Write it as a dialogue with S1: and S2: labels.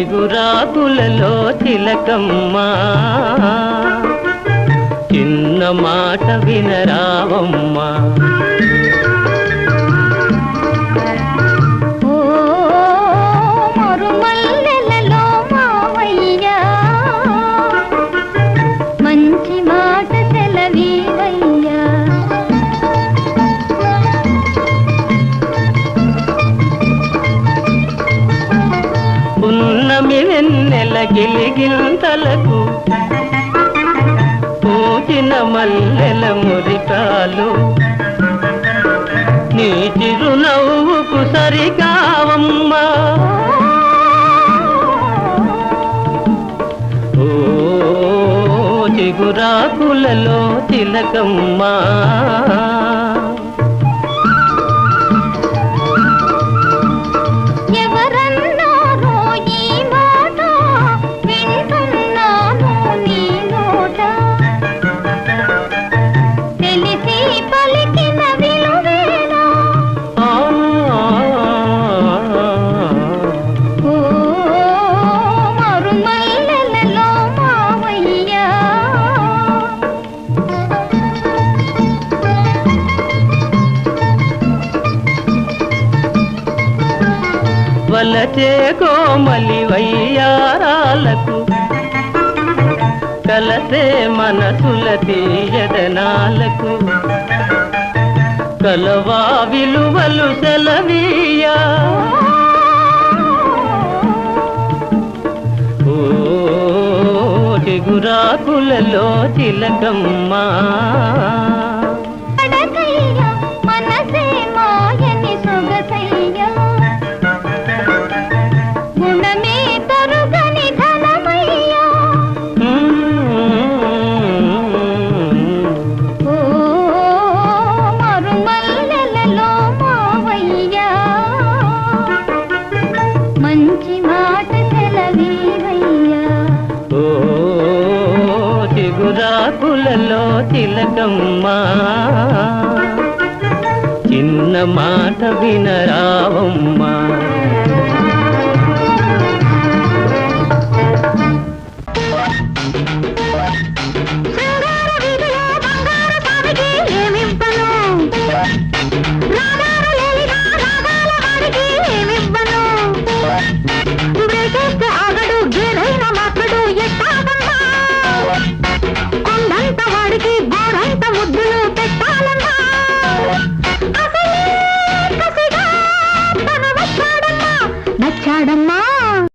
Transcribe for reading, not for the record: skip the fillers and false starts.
S1: చిగురాకులలో చిలకమ్మా చిన్న మాట వినరావమ్మా.
S2: మరుమల్లెలలో మావయ్యా మంచి మాట సెలవీవయ్యా.
S1: పున్నమి వెన్నెల గిలిగింతలకు పూచిన మల్లెల మురికాలు నీ చిరునవ్వుకు సరికావమ్మా. ఓ చిగురాకులలో చిలకమ్మా వలచే కోమలి వయ్యారాలకు కలసే మనసుల తీయదనాలకు కలవా విలువలు సెలవీయా. ఓ చిగురాకులలో చిలకమ్మా
S2: మంచి మాట సెలవీవయ్యా.
S1: ఓ చిగురాకులలో చిలకమ్మా చిన్న మాట వినరావమ్మా.
S2: నచ్చాడమ్మా